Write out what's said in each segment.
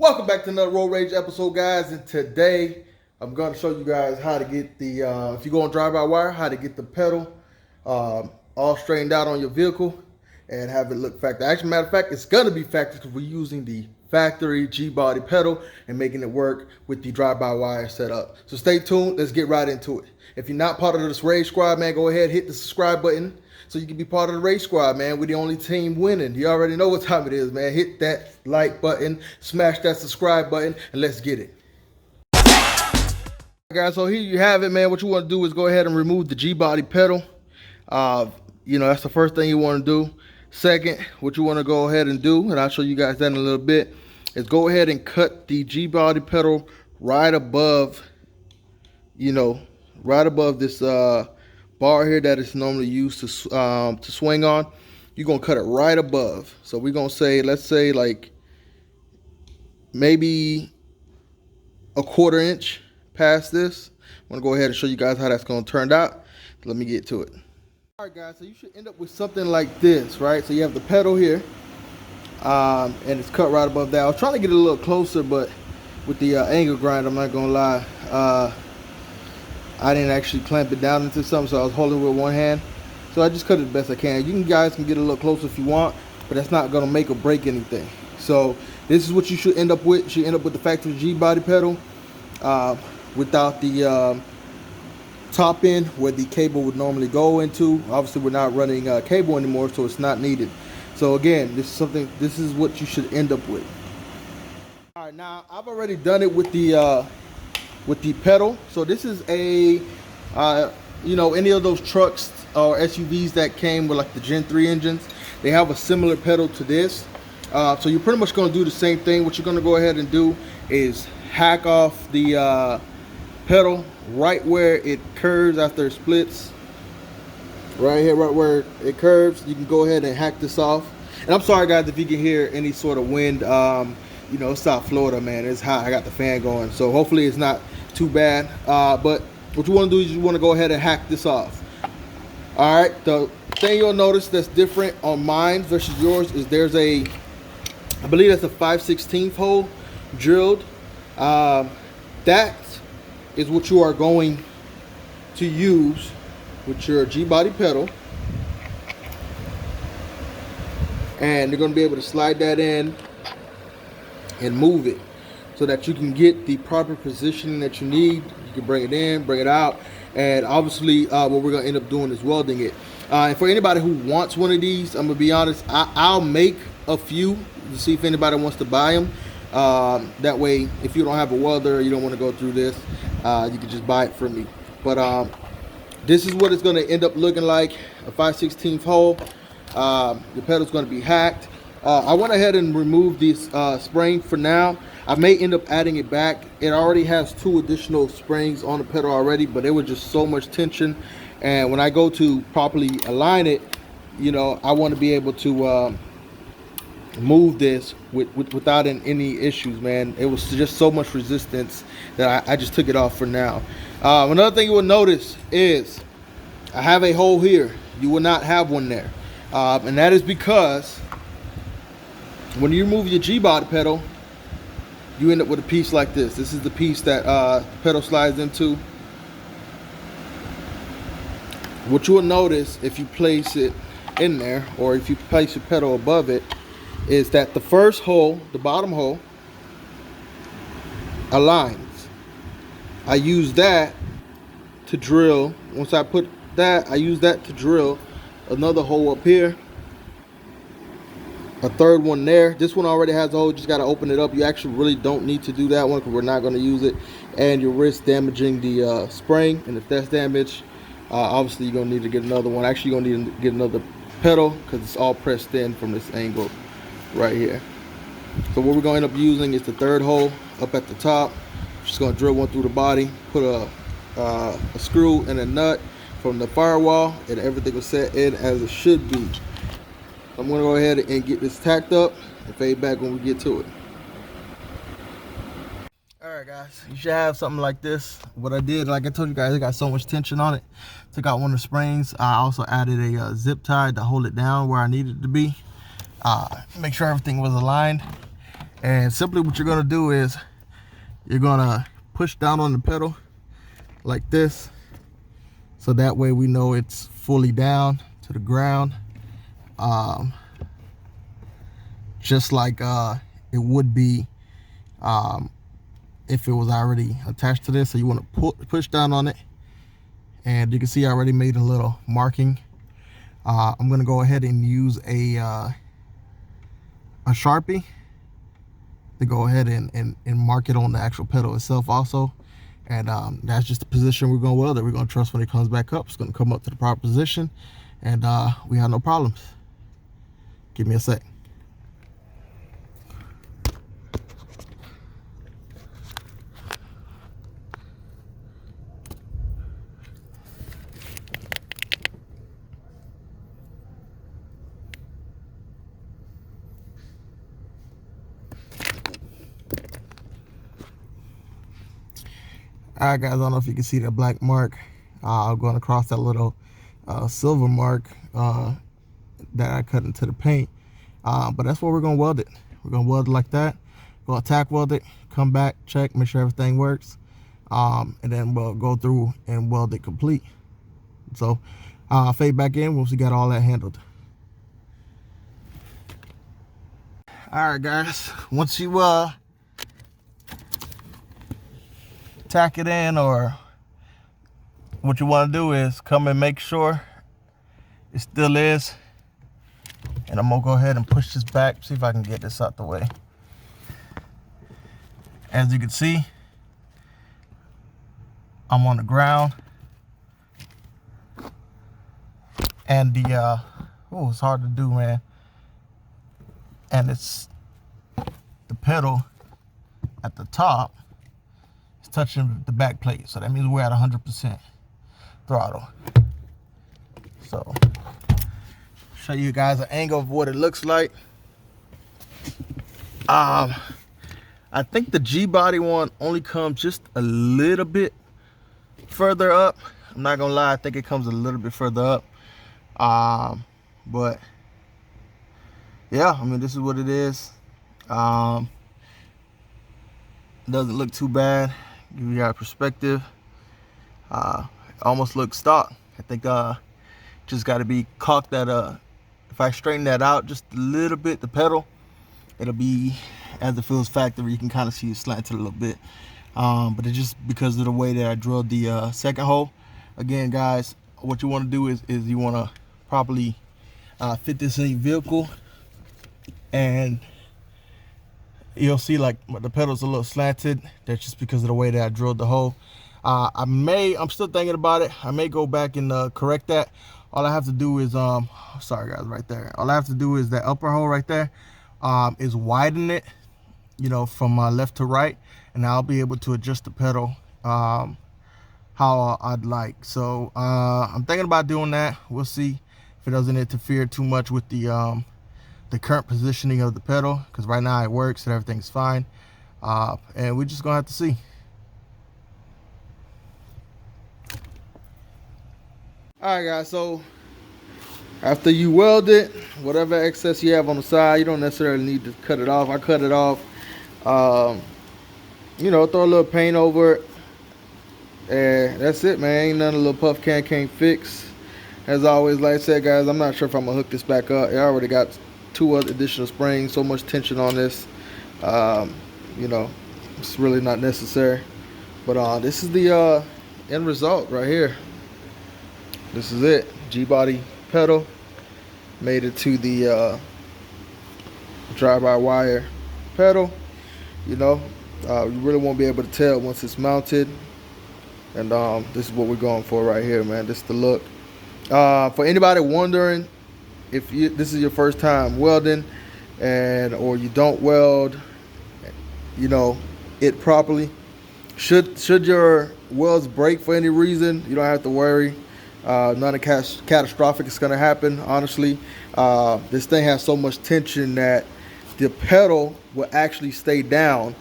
Welcome back to another Road Rage episode, guys. And today I'm going to show you guys how to get the, if you go on drive-by-wire, how to get the pedal all straightened out on your vehicle and have it look factory. Actually, matter of fact, it's going to be factory because we're using the factory Gbody pedal and making it work with the drive-by-wire setup. So stay tuned. Let's get right into it. If you're not part of this Rage Squad, man, go ahead, hit the subscribe button so you can be part of the Rage Squad, man. We're the only team winning. You already know what time it is, man. Hit that like button, smash that subscribe button, and let's get it. Guys, so here you have it, man. What you want to do is go ahead and remove the Gbody pedal. You know, that's the first thing you want to do. Second, what you want to go ahead and do, and I'll show you guys that in a little bit, is go ahead and cut the Gbody pedal right above, you know, right above this bar here that is normally used to swing on. You're gonna cut it right above. So we're gonna say, let's say like maybe a 1/4 inch past this. I'm gonna go ahead and show you guys how that's gonna turn out. Let me get to it. All right, guys, so you should end up with something like this, right? So you have the pedal here, and it's cut right above that. I was trying to get it a little closer, but with the angle grind, I'm not gonna lie, I didn't actually clamp it down into something, so I was holding it with one hand. So I just cut it the best I can. You guys can get a little closer if you want, but that's not gonna make or break anything. So this is what you should end up with. You should end up with the factory Gbody pedal without the top end where the cable would normally go into. Obviously, we're not running cable anymore, so it's not needed. So again, this is what you should end up with. All right, now I've already done it with the pedal. So this is a you know, any of those trucks or SUVs that came with like the Gen 3 engines, they have a similar pedal to this. So you're pretty much going to do the same thing. What you're going to go ahead and do is hack off the pedal right where it curves after it splits. Right here, right where it curves, you can go ahead and hack this off. And I'm sorry, guys, if you can hear any sort of wind. You know, it's South Florida, man. It's hot. I got the fan going, so hopefully it's not too bad. But what you want to do is you want to go ahead and hack this off. All right, the thing you'll notice that's different on mine versus yours is there's a, I believe that's a 5/16 hole drilled. That is what you are going to use with your Gbody pedal, and you're going to be able to slide that in and move it so that you can get the proper positioning that you need. You can bring it in, bring it out, and obviously what we're going to end up doing is welding it. And for anybody who wants one of these, I'm going to be honest, I'll make a few to see if anybody wants to buy them. That way, if you don't have a welder, you don't want to go through this, you can just buy it from me. But this is what it's going to end up looking like, a 5/16 hole. The pedal's going to be hacked. I went ahead and removed this spring for now. I may end up adding it back. It already has 2 additional springs on the pedal already, but there was just so much tension. And when I go to properly align it, you know, I want to be able to move this without any issues, man. It was just so much resistance that I just took it off for now. Another thing you will notice is I have a hole here. You will not have one there. And that is because when you remove your Gbody pedal, you end up with a piece like this. This is the piece that the pedal slides into. What you will notice if you place it in there, or if you place your pedal above it, is that the first hole, the bottom hole, aligns. I use that to drill. Once I put that, I use that to drill another hole up here, a third one there. This one already has a hole, just got to open it up. You actually really don't need to do that one because we're not going to use it, and you risk damaging the spring. And if that's damaged, obviously you're going to need to get another one. Actually, you're going to need to get another pedal because it's all pressed in from this angle right here. So what we're going to end up using is the third hole up at the top. Just going to drill one through the body, put a screw and a nut from the firewall, and everything will set in as it should be. I'm going to go ahead and get this tacked up and fade back when we get to it. Alright guys, you should have something like this. What I did, like I told you guys, it got so much tension on it. Took out one of the springs. I also added a zip tie to hold it down where I needed it to be. Make sure everything was aligned. And simply what you're gonna do is you're gonna push down on the pedal like this, so that way we know it's fully down to the ground, just like it would be if it was already attached to this. So you want to push down on it, and you can see I already made a little marking. I'm gonna go ahead and use a Sharpie to go ahead and mark it on the actual pedal itself also. And that's just the position we're going to weld it. We're going to trust when it comes back up, it's going to come up to the proper position, and we have no problems. Give me a sec. Alright guys, I don't know if you can see that black mark going across that little silver mark that I cut into the paint, but that's where we're going to weld it. We're going to weld it like that. We're going to tack weld it, come back, check, make sure everything works, and then we'll go through and weld it complete. So fade back in once we got all that handled. Alright guys, once you tack it in, or what you want to do is come and make sure it still is. And I'm gonna go ahead and push this back, see if I can get this out the way. As you can see, I'm on the ground, and the oh, it's hard to do, man. And it's the pedal at the top touching the back plate, so that means we're at 100% throttle. So show you guys an angle of what it looks like. I think the Gbody one only comes just a little bit further up. I'm not gonna lie, I think it comes a little bit further up, but yeah, I mean, this is what it is. Doesn't look too bad. Give you guys perspective. Almost looks stock. I think just got to be caulked that if I straighten that out just a little bit, the pedal, it'll be as it feels factory. You can kind of see it slanted a little bit, but it's just because of the way that I drilled the second hole. Again guys, what you want to do is you want to properly fit this in your vehicle, and you'll see like the pedal's a little slanted. That's just because of the way that I drilled the hole. I'm still thinking about it. I may go back and correct that. All I have to do is sorry guys, right there, all I have to do is that upper hole right there is widen it, you know, from left to right, and I'll be able to adjust the pedal how I'd like. So I'm thinking about doing that. We'll see if it doesn't interfere too much with the current positioning of the pedal, because right now it works and everything's fine, and we're just gonna have to see. All right guys, so after you weld it, whatever excess you have on the side, you don't necessarily need to cut it off. I cut it off, you know, throw a little paint over it, and that's it, man. Ain't nothing a little puff can can't fix. As always, like I said guys, I'm not sure if I'm gonna hook this back up. I already got 2 other additional springs, so much tension on this, you know, it's really not necessary. But this is the end result right here. This is it. Gbody pedal made it to the drive-by-wire pedal. You know, you really won't be able to tell once it's mounted, and this is what we're going for right here, man. This is the look. For anybody wondering if this is your first time welding, or you don't weld, you know, it properly, should your welds break for any reason, you don't have to worry. Nothing catastrophic is going to happen, honestly. This thing has so much tension that the pedal will actually stay down,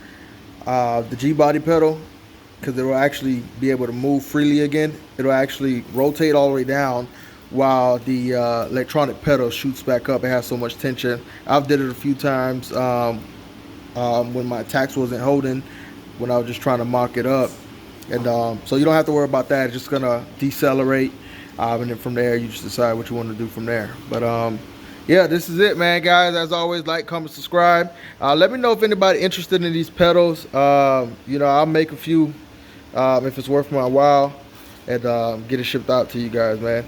the Gbody pedal, because it will actually be able to move freely again. It'll actually rotate all the way down while the electronic pedal shoots back up. It has so much tension. I've did it a few times when my tax wasn't holding, when I was just trying to mock it up. And so you don't have to worry about that. It's just gonna decelerate, and then from there you just decide what you want to do from there. But yeah, this is it, man, guys. As always, like, comment, subscribe. Let me know if anybody interested in these pedals. You know, I'll make a few if it's worth my while, and get it shipped out to you guys, man.